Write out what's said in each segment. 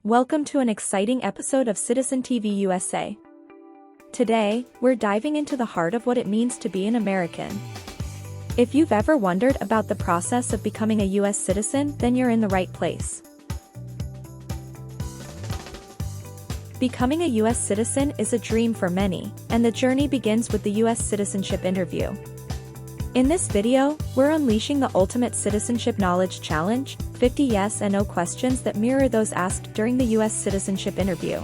Welcome to an exciting episode of Citizen TV USA. Today, we're diving into the heart of what it means to be an American. If you've ever wondered about the process of becoming a U.S. citizen, then you're in the right place. Becoming a U.S. citizen is a dream for many, and the journey begins with the U.S. Citizenship Interview. In this video, we're unleashing the ultimate citizenship knowledge challenge, 50 yes and no questions that mirror those asked during the U.S. Citizenship Interview.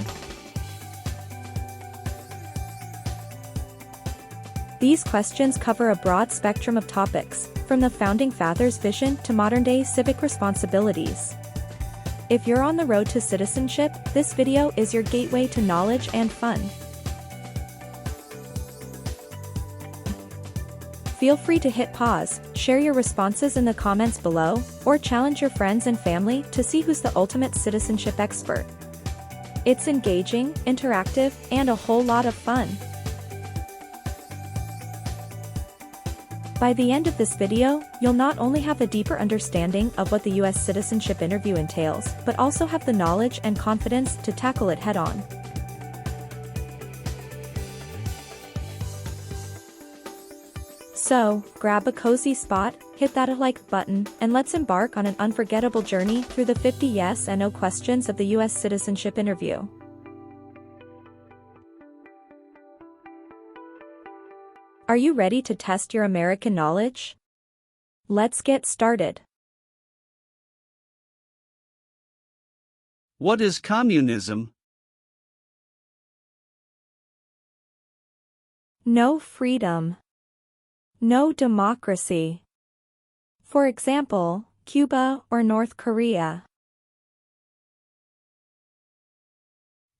These questions cover a broad spectrum of topics, from the Founding Fathers' vision to modern-day civic responsibilities. If you're on the road to citizenship, this video is your gateway to knowledge and fun. Feel free to hit pause, share your responses in the comments below, or challenge your friends and family to see who's the ultimate citizenship expert. It's engaging, interactive, and a whole lot of fun. By the end of this video, you'll not only have a deeper understanding of what the U.S. Citizenship Interview entails, but also have the knowledge and confidence to tackle it head-on. So, grab a cozy spot, hit that like button, and let's embark on an unforgettable journey through the 50 yes and no questions of the U.S. Citizenship Interview. Are you ready to test your American knowledge? Let's get started. What is communism? No freedom. No democracy. For example, Cuba or North Korea.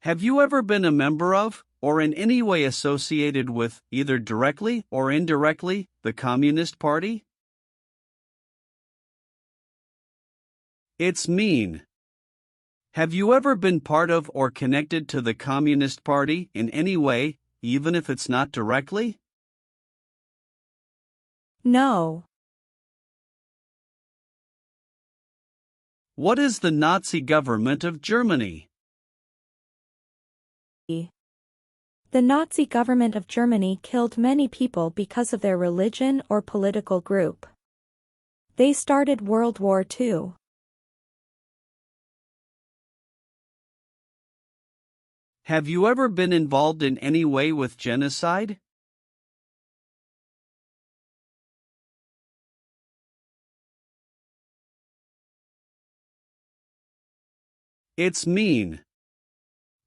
Have you ever been a member of, or in any way associated with, either directly or indirectly, the Communist Party? It's mean. Have you ever been part of or connected to the Communist Party in any way, even if it's not directly? No. What is the Nazi government of Germany? The Nazi government of Germany killed many people because of their religion or political group. They started World War II. Have you ever been involved in any way with genocide? It's mean.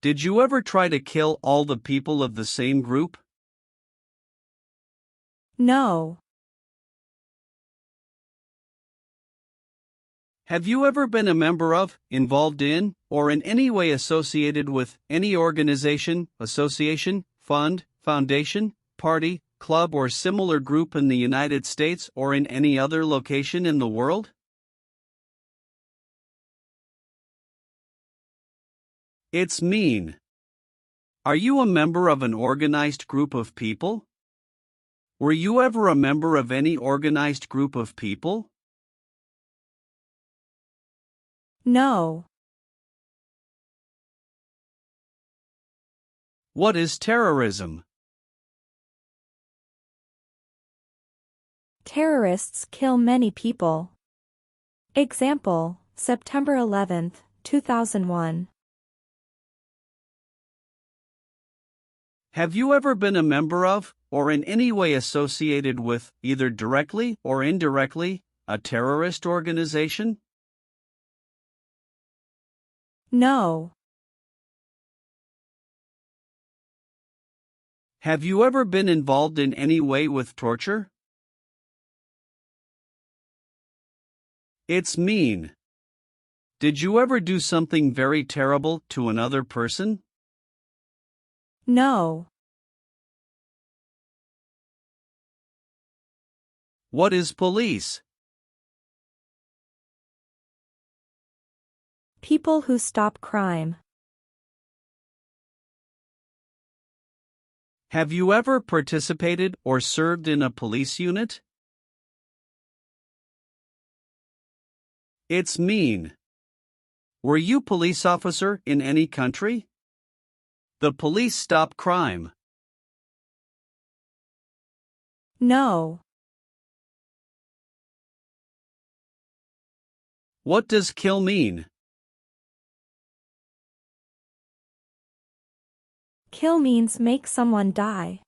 Did you ever try to kill all the people of the same group? No. Have you ever been a member of, involved in, or in any way associated with any organization, association, fund, foundation, party, club, or similar group in the United States or in any other location in the world? It's mean. Are you a member of an organized group of people? Were you ever a member of any organized group of people? No. What is terrorism? Terrorists kill many people. Example, September 11, 2001. Have you ever been a member of, or in any way associated with, either directly or indirectly, a terrorist organization? No. Have you ever been involved in any way with torture? It's mean. Did you ever do something very terrible to another person? No. What is police? People who stop crime. Have you ever participated or served in a police unit? It's mean. Were you police officer in any country? The police stop crime. No. What does kill mean? Kill means make someone die.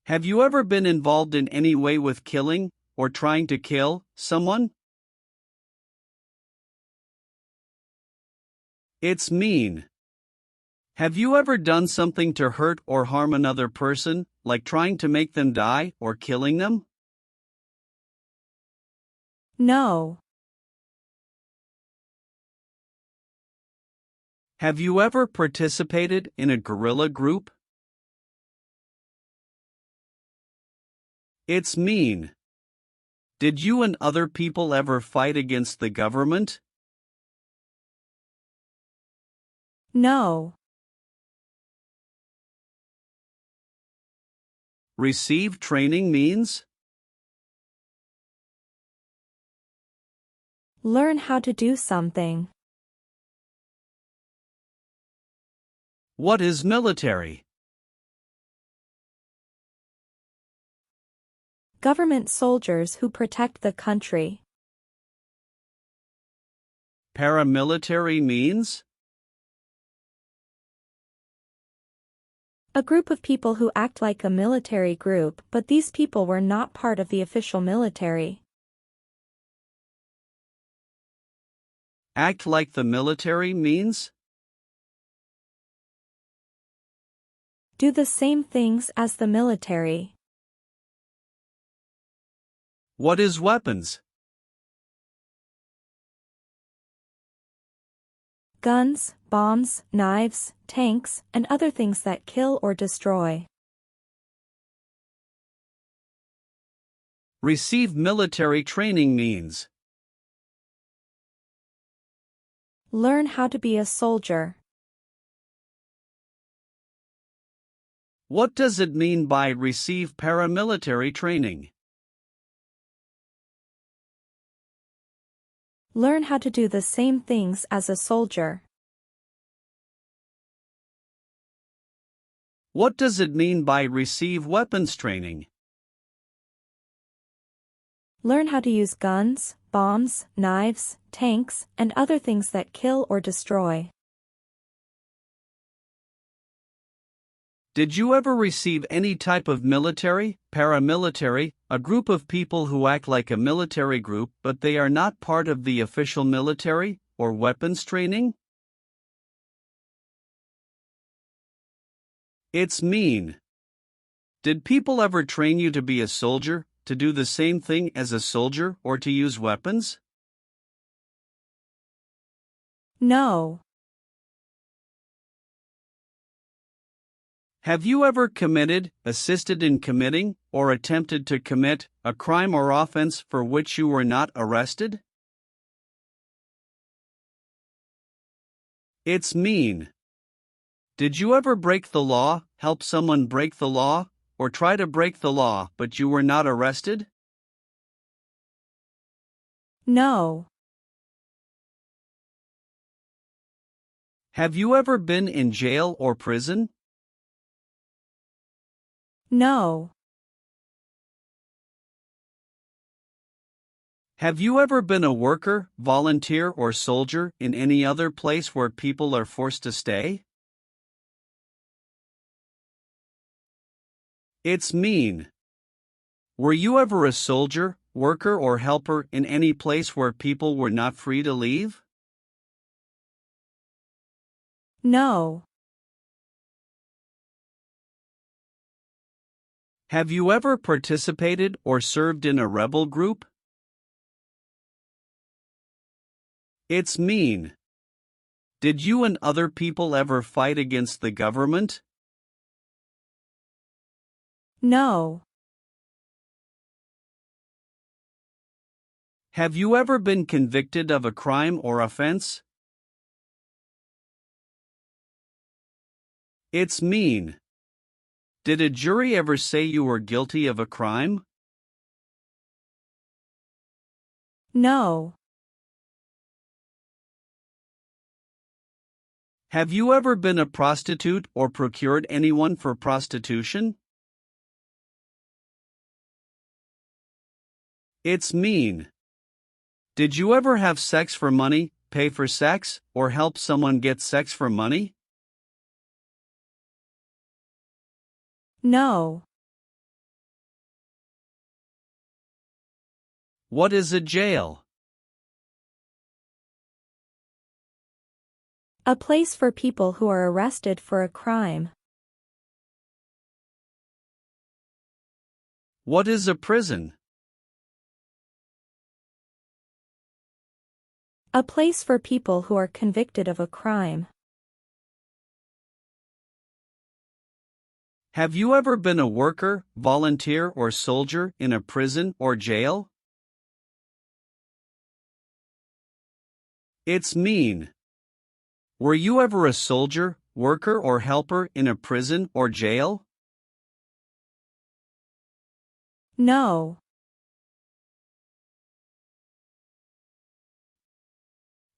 Have you ever been involved in any way with killing, or trying to kill, someone? It's mean. Have you ever done something to hurt or harm another person, like trying to make them die or killing them? No. Have you ever participated in a guerrilla group? It's mean. Did you and other people ever fight against the government? No. Receive training means? Learn how to do something. What is military? Government soldiers who protect the country. Paramilitary means? A group of people who act like a military group, but these people were not part of the official military. Act like the military means? Do the same things as the military. What is weapons? Guns, bombs, knives, tanks, and other things that kill or destroy. Receive military training means? Learn how to be a soldier. What does it mean by receive paramilitary training? Learn how to do the same things as a soldier. What does it mean by receive weapons training? Learn how to use guns, bombs, knives, tanks, and other things that kill or destroy. Did you ever receive any type of military, paramilitary, a group of people who act like a military group but they are not part of the official military, or weapons training? It's mean. Did people ever train you to be a soldier, to do the same thing as a soldier or to use weapons? No. Have you ever committed, assisted in committing, or attempted to commit a crime or offense for which you were not arrested? It's mean. Did you ever break the law, help someone break the law, or try to break the law but you were not arrested? No. Have you ever been in jail or prison? No. Have you ever been a worker, volunteer, or soldier in any other place where people are forced to stay? It's mean. Were you ever a soldier, worker, or helper in any place where people were not free to leave? No. Have you ever participated or served in a rebel group? It's mean. Did you and other people ever fight against the government? No. Have you ever been convicted of a crime or offense? It's mean. Did a jury ever say you were guilty of a crime? No. Have you ever been a prostitute or procured anyone for prostitution? It's mean. Did you ever have sex for money, pay for sex, or help someone get sex for money? No. What is a jail? A place for people who are arrested for a crime. What is a prison? A place for people who are convicted of a crime. Have you ever been a worker, volunteer, or soldier in a prison or jail? It's mean. Were you ever a soldier, worker, or helper in a prison or jail? No.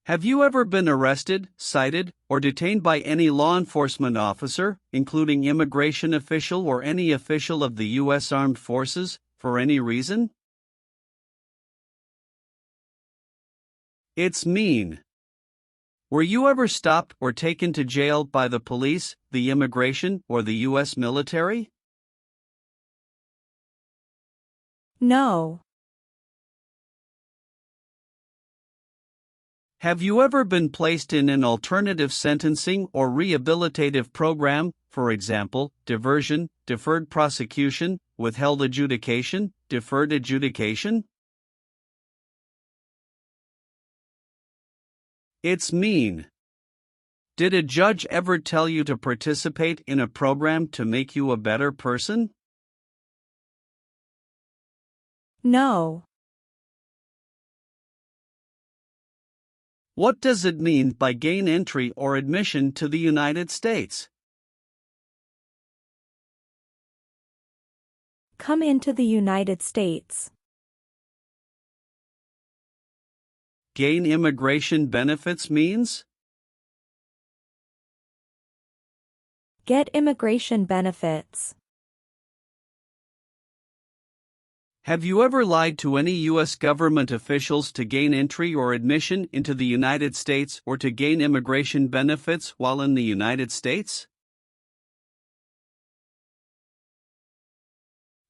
Have you ever been arrested, cited, or detained by any law enforcement officer, including immigration official or any official of the U.S. Armed Forces, for any reason? It's mean. Were you ever stopped or taken to jail by the police, the immigration, or the U.S. military? No. Have you ever been placed in an alternative sentencing or rehabilitative program, for example, diversion, deferred prosecution, withheld adjudication, deferred adjudication? It's mean. Did a judge ever tell you to participate in a program to make you a better person? No. What does it mean by gain entry or admission to the United States? Come into the United States. Gain immigration benefits means? Get immigration benefits. Have you ever lied to any U.S. government officials to gain entry or admission into the United States or to gain immigration benefits while in the United States?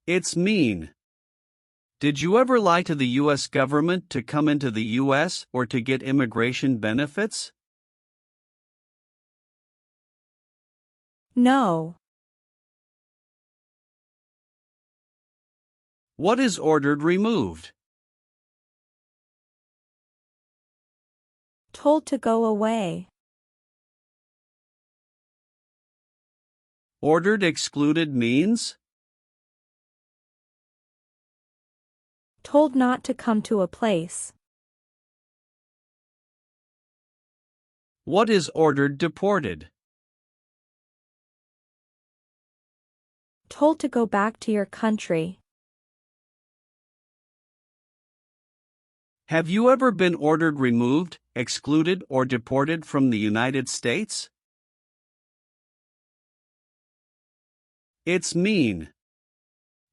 It's mean. Did you ever lie to the U.S. government to come into the U.S. or to get immigration benefits? No. What is ordered removed? Told to go away. Ordered excluded means? Told not to come to a place. What is ordered deported? Told to go back to your country. Have you ever been ordered removed, excluded, or deported from the United States? It's mean.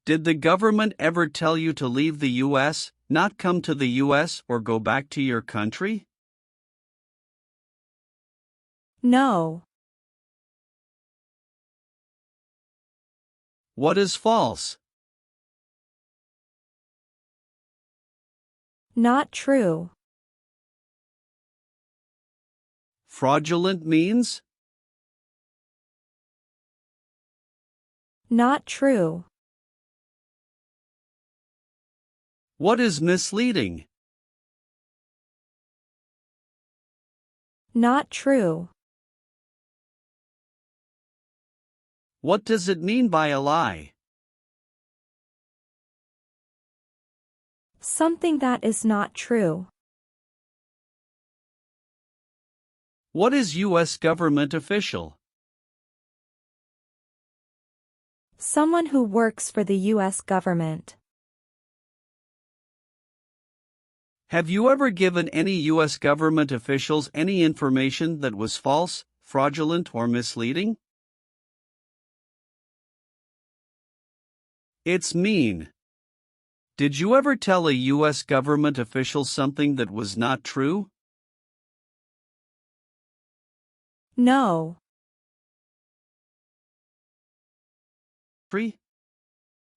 Did the government ever tell you to leave the U.S., not come to the U.S., or go back to your country? No. What is false? Not true. Fraudulent means? Not true. What is misleading? Not true. What does it mean by a lie? Something that is not true. What is U.S. government official? Someone who works for the U.S. government. Have you ever given any U.S. government officials any information that was false, fraudulent, or misleading? It's mean. Did you ever tell a U.S. government official something that was not true? No.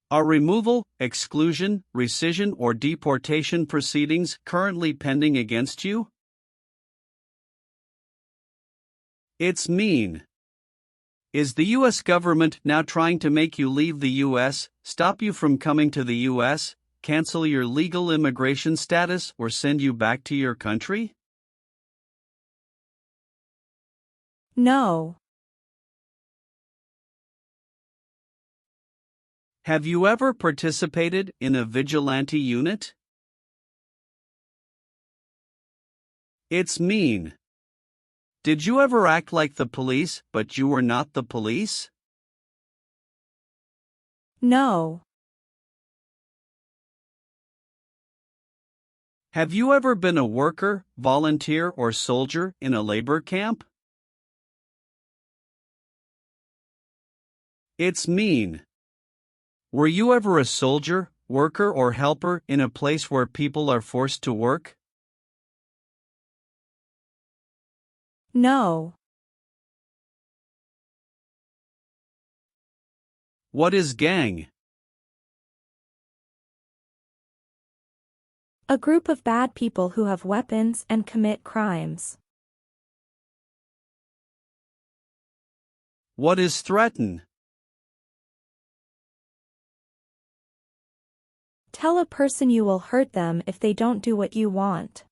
Are removal, exclusion, rescission, or deportation proceedings currently pending against you? It's mean. Is the U.S. government now trying to make you leave the U.S., stop you from coming to the U.S., cancel your legal immigration status, or send you back to your country? No. Have you ever participated in a vigilante unit? It's mean. Did you ever act like the police, but you were not the police? No. Have you ever been a worker, volunteer, or soldier in a labor camp? It's mean. Were you ever a soldier, worker, or helper in a place where people are forced to work? No. What is gang? A group of bad people who have weapons and commit crimes. What is threaten? Tell a person you will hurt them if they don't do what you want.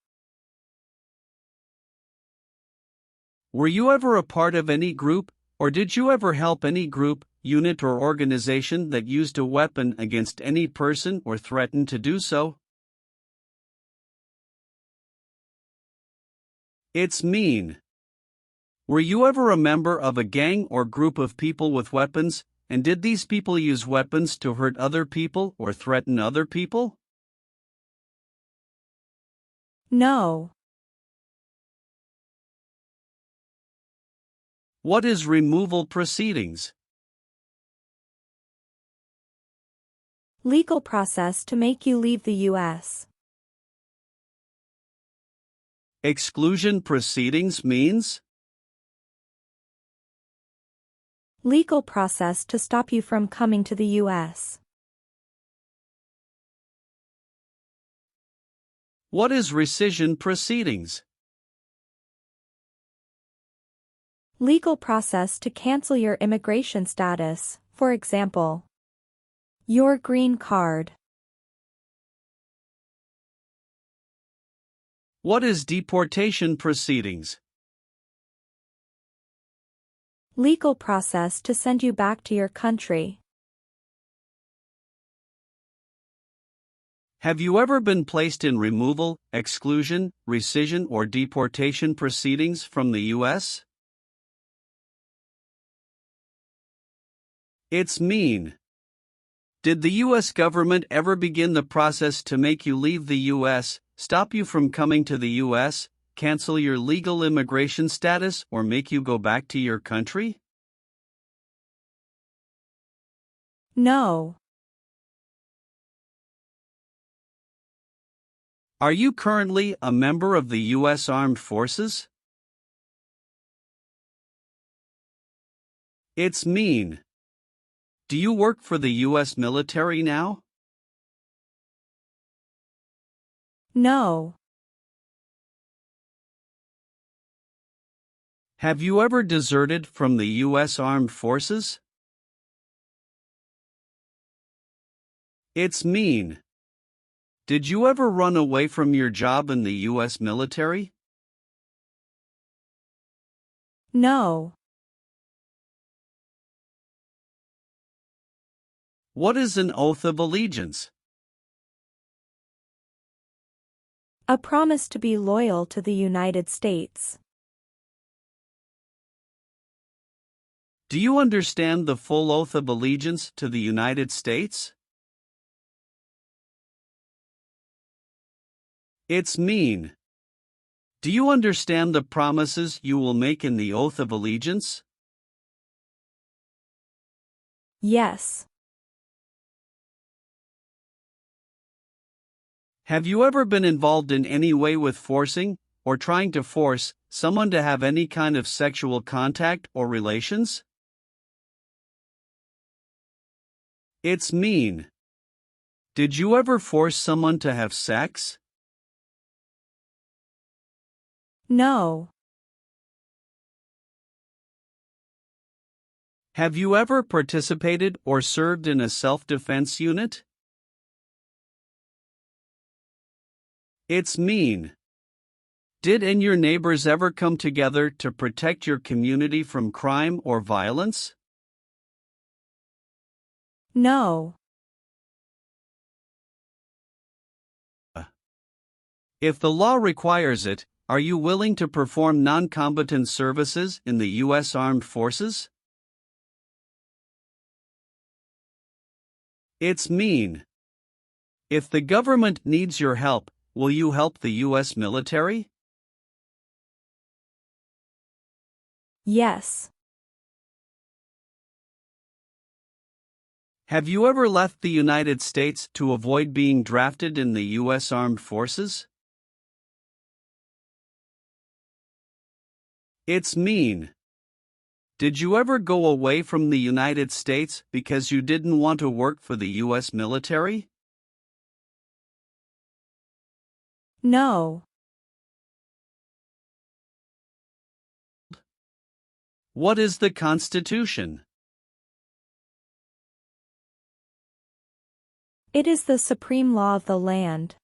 Were you ever a part of any group, or did you ever help any group, unit, or organization that used a weapon against any person or threatened to do so? It's mean. Were you ever a member of a gang or group of people with weapons, and did these people use weapons to hurt other people or threaten other people? No. What is removal proceedings? Legal process to make you leave the U.S. Exclusion proceedings means? Legal process to stop you from coming to the U.S. What is rescission proceedings? Legal process to cancel your immigration status, for example, your green card. What is deportation proceedings? Legal process to send you back to your country. Have you ever been placed in removal, exclusion, rescission, or deportation proceedings from the U.S.? It's mean. Did the U.S. government ever begin the process to make you leave the U.S., stop you from coming to the U.S., cancel your legal immigration status, or make you go back to your country? No. Are you currently a member of the U.S. Armed Forces? It's mean. Do you work for the U.S. military now? No. Have you ever deserted from the U.S. Armed Forces? It's mean. Did you ever run away from your job in the U.S. military? No. What is an oath of allegiance? A promise to be loyal to the United States. Do you understand the full oath of allegiance to the United States? It's mean. Do you understand the promises you will make in the oath of allegiance? Yes. Have you ever been involved in any way with forcing, or trying to force, someone to have any kind of sexual contact or relations? It's mean. Did you ever force someone to have sex? No. Have you ever participated or served in a self-defense unit? It's mean. Did and your neighbors ever come together to protect your community from crime or violence? No. If the law requires it, are you willing to perform non-combatant services in the U.S. Armed Forces? It's mean. If the government needs your help, will you help the U.S. military? Yes. Have you ever left the United States to avoid being drafted in the U.S. Armed Forces? It's mean. Did you ever go away from the United States because you didn't want to work for the U.S. military? No. What is the Constitution? It is the supreme law of the land.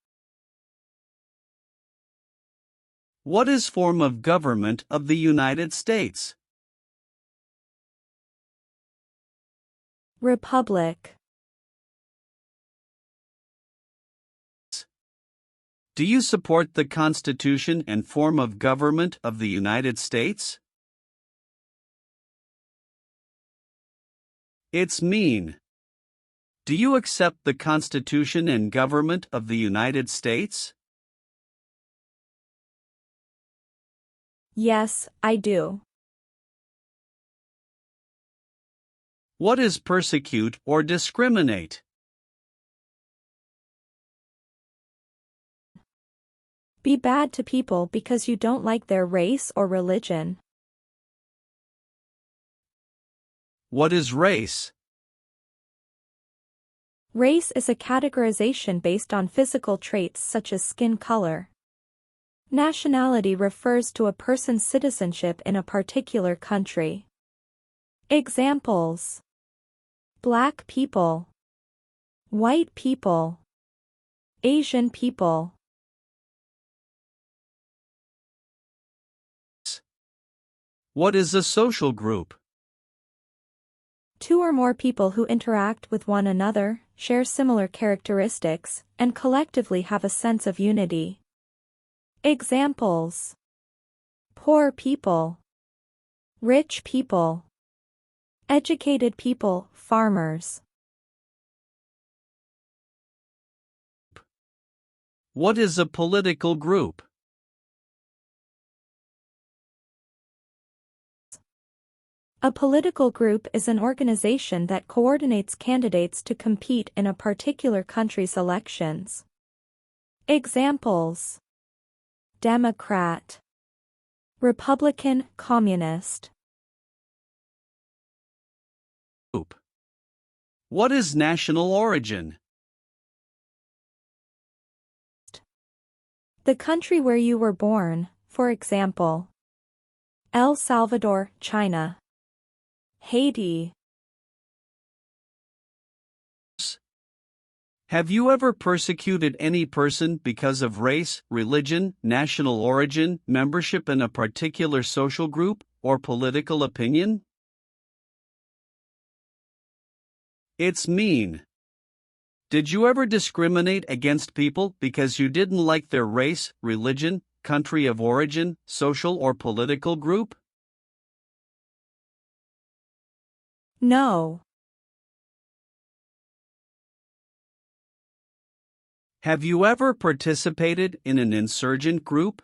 What is form of government of the United States? Republic. Do you support the Constitution and form of government of the United States? It's mean. Do you accept the Constitution and government of the United States? Yes, I do. What is persecute or discriminate? Be bad to people because you don't like their race or religion. What is race? Race is a categorization based on physical traits such as skin color. Nationality refers to a person's citizenship in a particular country. Examples: Black people, white people, Asian people. What is a social group? Two or more people who interact with one another, share similar characteristics, and collectively have a sense of unity. Examples: poor people, rich people, educated people, farmers. What is a political group? A political group is an organization that coordinates candidates to compete in a particular country's elections. Examples: Democrat, Republican, Communist. Group. What is national origin? The country where you were born, for example, El Salvador, China. Haiti. Have you ever persecuted any person because of race, religion, national origin, membership in a particular social group, or political opinion? It's mean. Did you ever discriminate against people because you didn't like their race, religion, country of origin, social or political group? No. Have you ever participated in an insurgent group?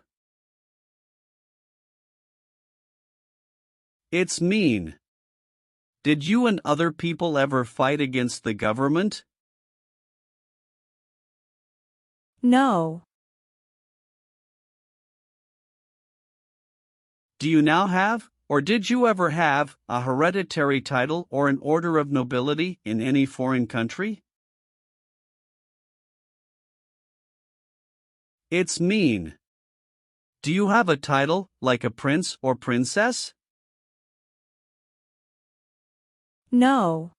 It's mean. Did you and other people ever fight against the government? No. Do you now have, or did you ever have, a hereditary title or an order of nobility in any foreign country? It's mean. Do you have a title, like a prince or princess? No.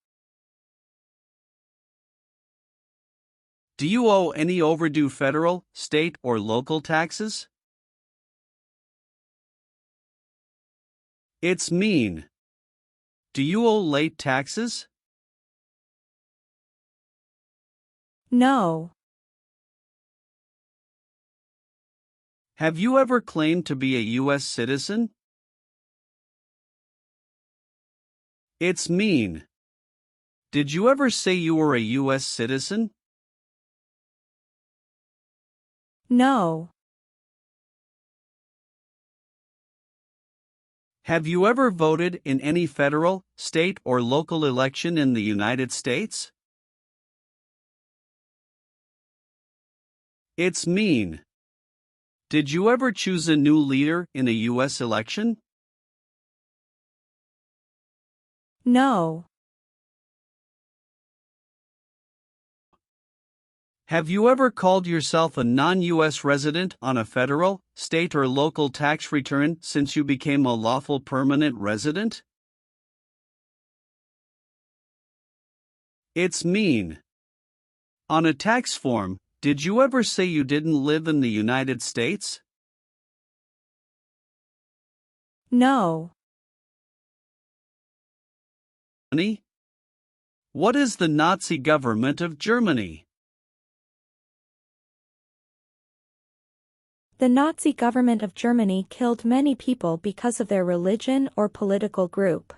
Do you owe any overdue federal, state, or local taxes? It's mean. Do you owe late taxes? No. Have you ever claimed to be a U.S. citizen? It's mean. Did you ever say you were a U.S. citizen? No. Have you ever voted in any federal, state, or local election in the United States? It's mean. Did you ever choose a new leader in a U.S. election? No. Have you ever called yourself a non-U.S. resident on a federal, state, or local tax return since you became a lawful permanent resident? It's mean. On a tax form, did you ever say you didn't live in the United States? No. What is the Nazi government of Germany? The Nazi government of Germany killed many people because of their religion or political group.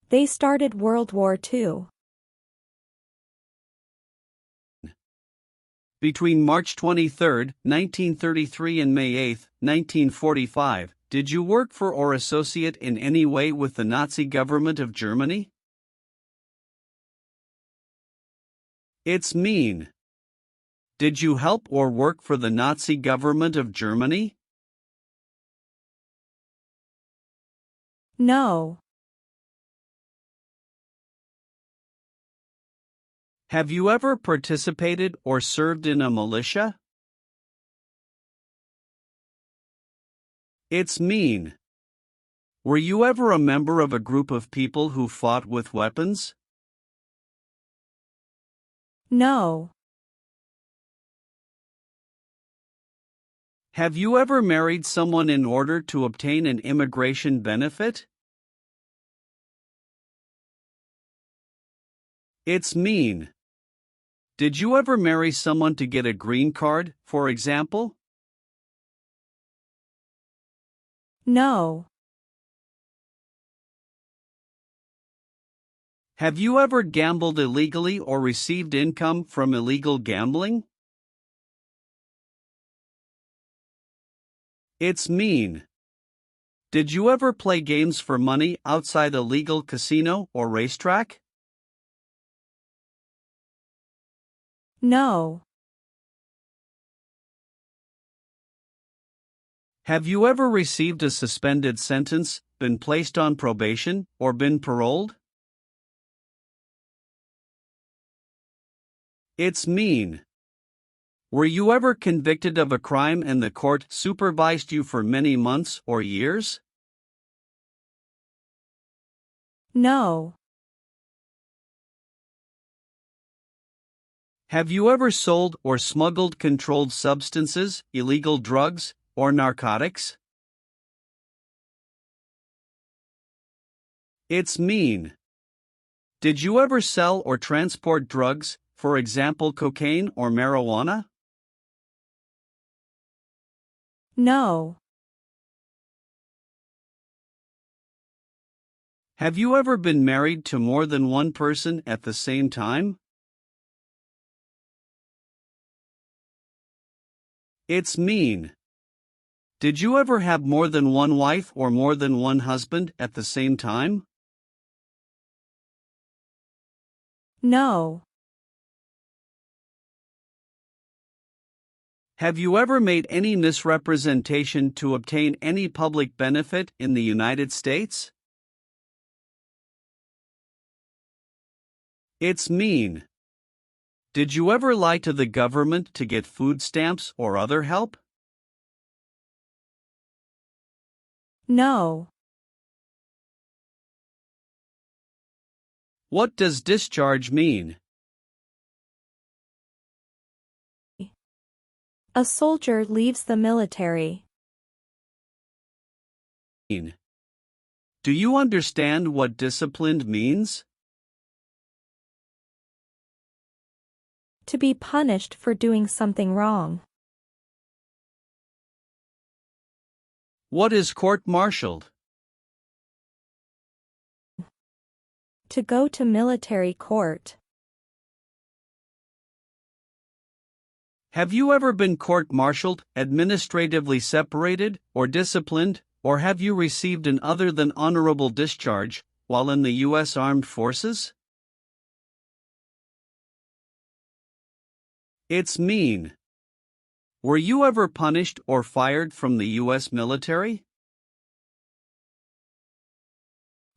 They started World War II. Between March 23, 1933 and May 8, 1945, did you work for or associate in any way with the Nazi government of Germany? It's mean. Did you help or work for the Nazi government of Germany? No. Have you ever participated or served in a militia? It's mean. Were you ever a member of a group of people who fought with weapons? No. Have you ever married someone in order to obtain an immigration benefit? It's mean. Did you ever marry someone to get a green card, for example? No. Have you ever gambled illegally or received income from illegal gambling? It's mean. Did you ever play games for money outside a legal casino or racetrack? No. Have you ever received a suspended sentence, been placed on probation, or been paroled? It's mean. Were you ever convicted of a crime and the court supervised you for many months or years? No. Have you ever sold or smuggled controlled substances, illegal drugs, or narcotics? It's mean. Did you ever sell or transport drugs, for example cocaine or marijuana? No. Have you ever been married to more than one person at the same time? It's mean. Did you ever have more than one wife or more than one husband at the same time? No. Have you ever made any misrepresentation to obtain any public benefit in the United States? It's mean. Did you ever lie to the government to get food stamps or other help? No. What does discharge mean? A soldier leaves the military. Do you understand what disciplined means? To be punished for doing something wrong. What is court-martialed? To go to military court. Have you ever been court-martialed, administratively separated, or disciplined, or have you received an other than honorable discharge while in the U.S. Armed Forces? It's mean. Were you ever punished or fired from the U.S. military?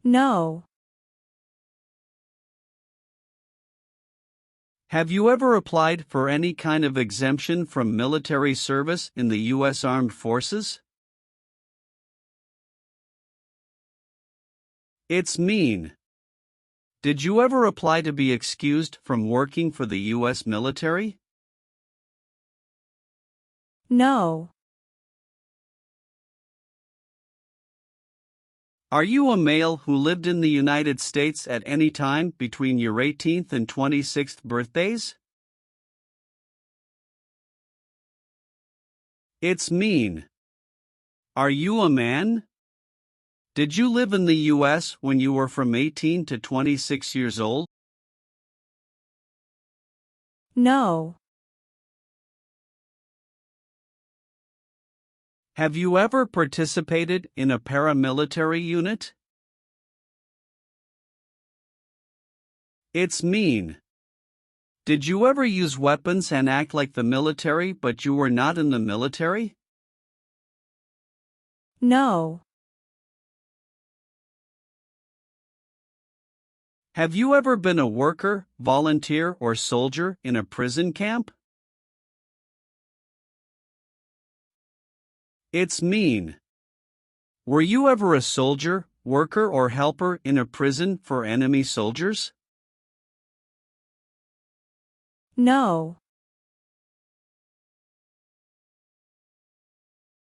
No. Have you ever applied for any kind of exemption from military service in the U.S. Armed Forces? It's mean. Did you ever apply to be excused from working for the U.S. military? No. Are you a male who lived in the United States at any time between your 18th and 26th birthdays? It's mean. Are you a man? Did you live in the U.S. when you were from 18 to 26 years old? No. Have you ever participated in a paramilitary unit? It's mean. Did you ever use weapons and act like the military but you were not in the military? No. Have you ever been a worker, volunteer, or soldier in a prison camp? It's mean. Were you ever a soldier, worker, or helper in a prison for enemy soldiers? No.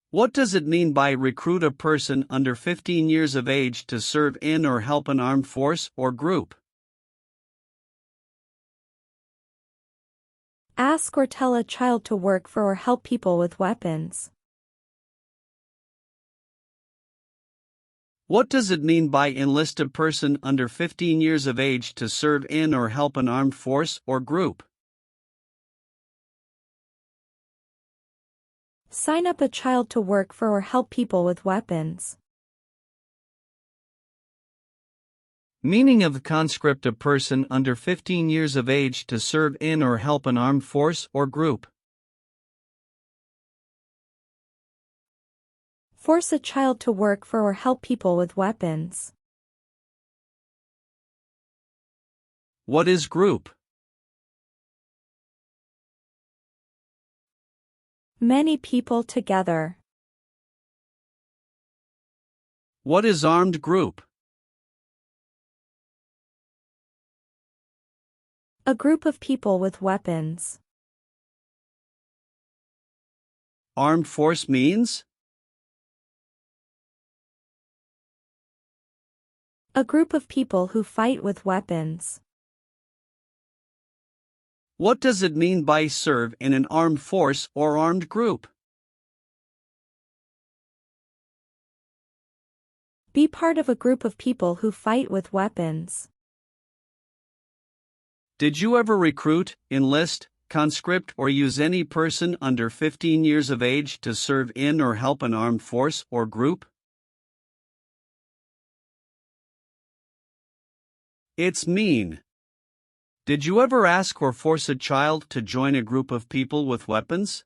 What does it mean by recruit a person under 15 years of age to serve in or help an armed force or group? Ask or tell a child to work for or help people with weapons. What does it mean by enlist a person under 15 years of age to serve in or help an armed force or group? Sign up a child to work for or help people with weapons. Meaning of the conscript: a person under 15 years of age to serve in or help an armed force or group. Force a child to work for or help people with weapons. What is group? Many people together. What is armed group? A group of people with weapons. Armed force means? A group of people who fight with weapons. What does it mean by serve in an armed force or armed group? Be part of a group of people who fight with weapons. Did you ever recruit, enlist, conscript or use any person under 15 years of age to serve in or help an armed force or group? It's mean. Did you ever ask or force a child to join a group of people with weapons?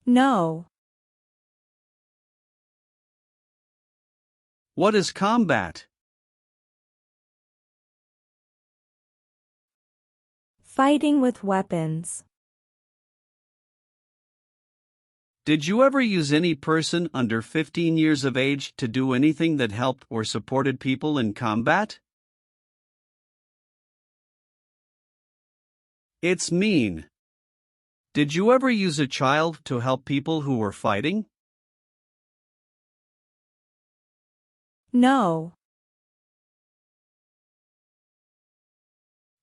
No. What is combat? Fighting with weapons. Did you ever use any person under 15 years of age to do anything that helped or supported people in combat? It's mean. Did you ever use a child to help people who were fighting? No.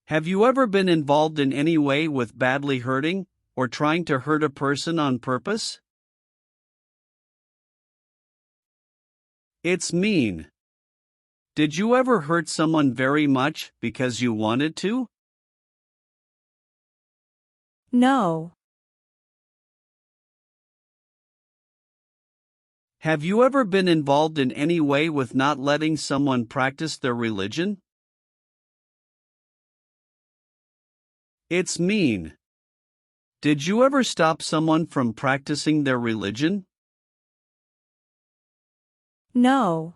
Have you ever been involved in any way with badly hurting or trying to hurt a person on purpose? It's mean. Did you ever hurt someone very much because you wanted to? No. Have you ever been involved in any way with not letting someone practice their religion? It's mean. Did you ever stop someone from practicing their religion? No.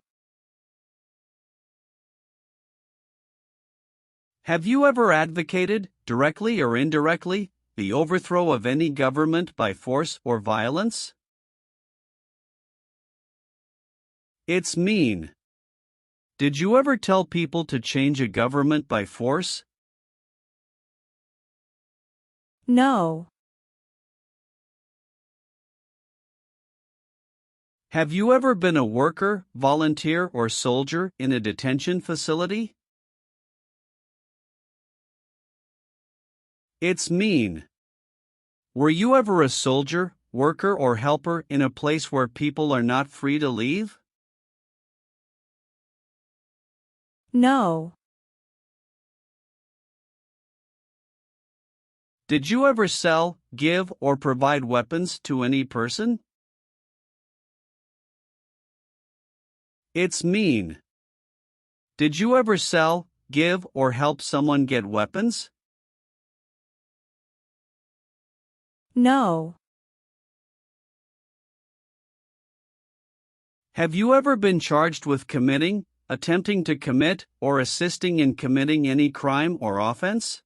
Have you ever advocated, directly or indirectly, the overthrow of any government by force or violence? It's mean. Did you ever tell people to change a government by force? No. Have you ever been a worker, volunteer, or soldier in a detention facility? It's mean. Were you ever a soldier, worker, or helper in a place where people are not free to leave? No. Did you ever sell, give, or provide weapons to any person? It's mean. Did you ever sell, give, or help someone get weapons? No. Have you ever been charged with committing, attempting to commit, or assisting in committing any crime or offense?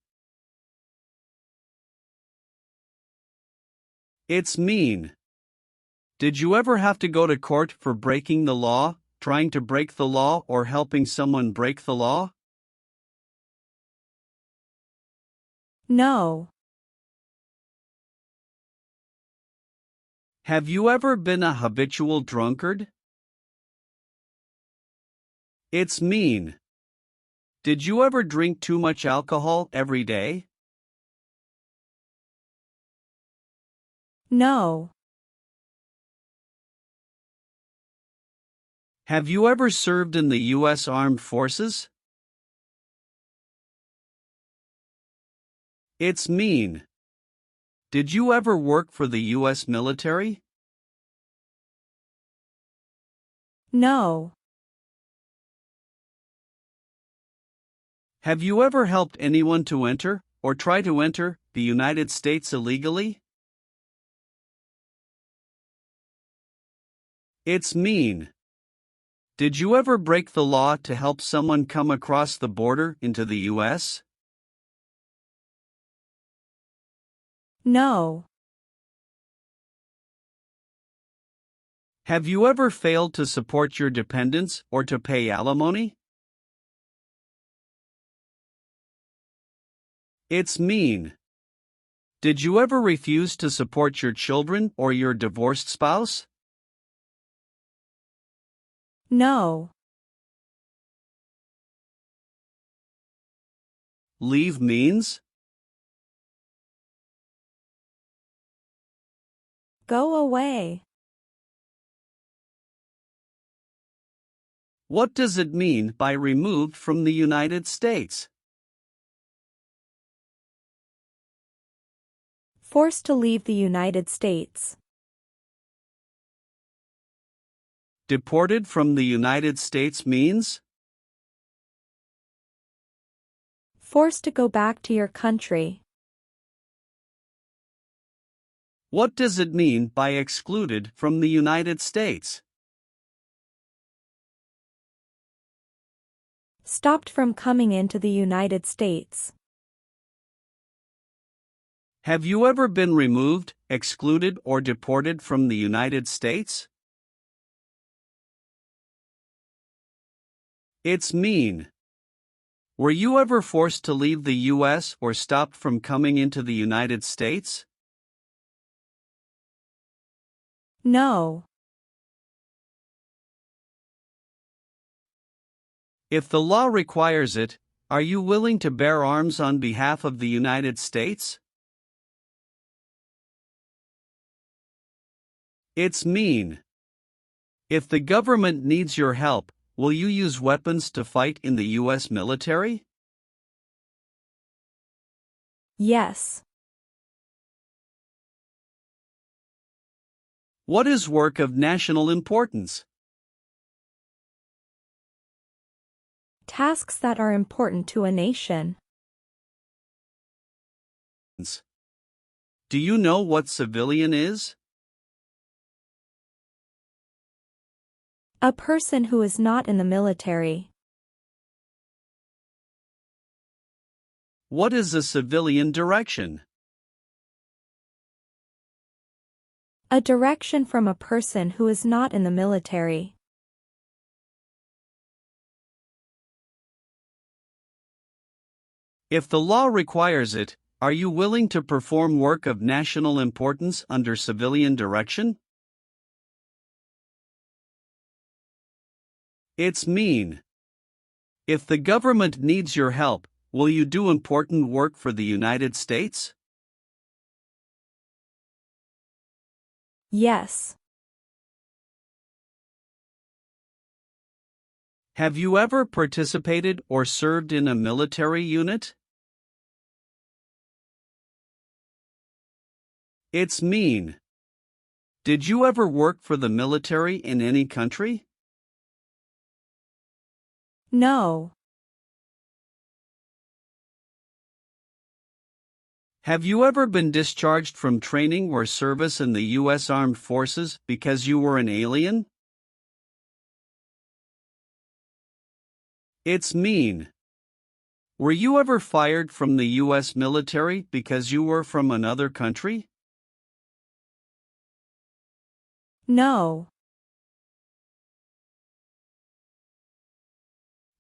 It's mean. Did you ever have to go to court for breaking the law, trying to break the law, or helping someone break the law? No. Have you ever been a habitual drunkard? It's mean. Did you ever drink too much alcohol every day? No. Have you ever served in the U.S. Armed Forces? It's mean. Did you ever work for the U.S. military? No. Have you ever helped anyone to enter, or try to enter, the United States illegally? It's mean. Did you ever break the law to help someone come across the border into the U.S.? No. Have you ever failed to support your dependents or to pay alimony? It's mean. Did you ever refuse to support your children or your divorced spouse? No. Leave means? Go away. What does it mean by removed from the United States? Forced to leave the United States. Deported from the United States means? Forced to go back to your country. What does it mean by excluded from the United States? Stopped from coming into the United States. Have you ever been removed, excluded, or deported from the United States? It's mean. Were you ever forced to leave the U.S. or stopped from coming into the United States? No. If the law requires it, are you willing to bear arms on behalf of the United States? It's mean. If the government needs your help, will you use weapons to fight in the U.S. military? Yes. What is work of national importance? Tasks that are important to a nation. Do you know what civilian is? A person who is not in the military. What is a civilian direction? A direction from a person who is not in the military. If the law requires it, are you willing to perform work of national importance under civilian direction? It's mean. If the government needs your help, will you do important work for the United States? Yes. Have you ever participated or served in a military unit? It's mean. Did you ever work for the military in any country? No. Have you ever been discharged from training or service in the U.S. Armed Forces because you were an alien? It's mean. Were you ever fired from the U.S. military because you were from another country? No.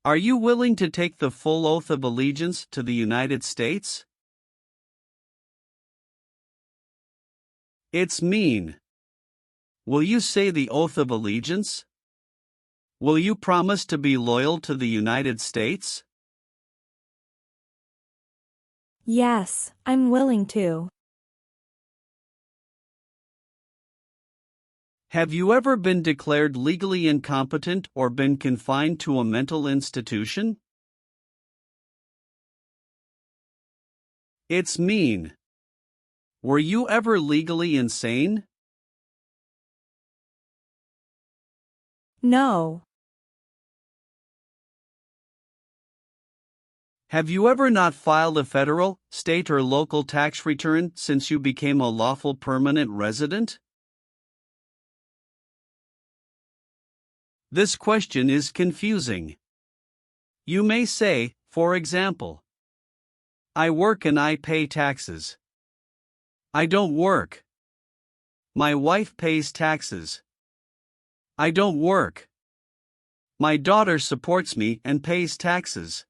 Are you willing to take the full oath of allegiance to the United States? It's mean. Will you say the oath of allegiance? Will you promise to be loyal to the United States? Yes, I'm willing to. Have you ever been declared legally incompetent or been confined to a mental institution? It's mean. Were you ever legally insane? No. Have you ever not filed a federal, state, or local tax return since you became a lawful permanent resident? This question is confusing. You may say, for example, I work and I pay taxes. I don't work. My wife pays taxes. I don't work. My daughter supports me and pays taxes.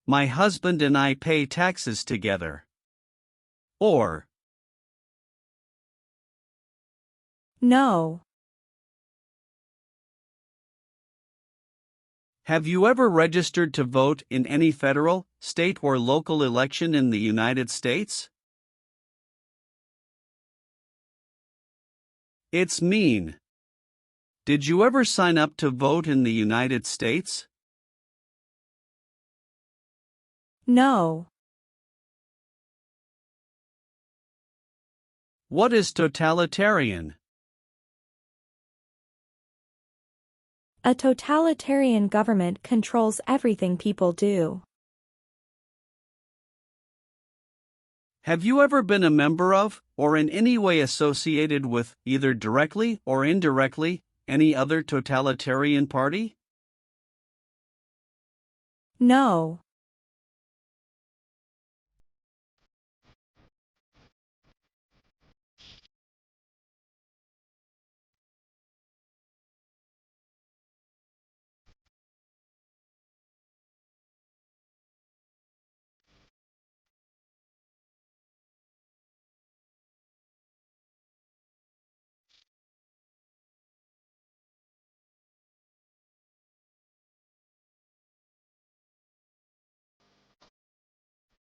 My husband and I pay taxes together. Or, No. have you ever registered to vote in any federal, state, or local election in the United States? It's mean. Did you ever sign up to vote in the United States? No. What is totalitarian? A totalitarian government controls everything people do. Have you ever been a member of, or in any way associated with, either directly or indirectly, any other totalitarian party? No.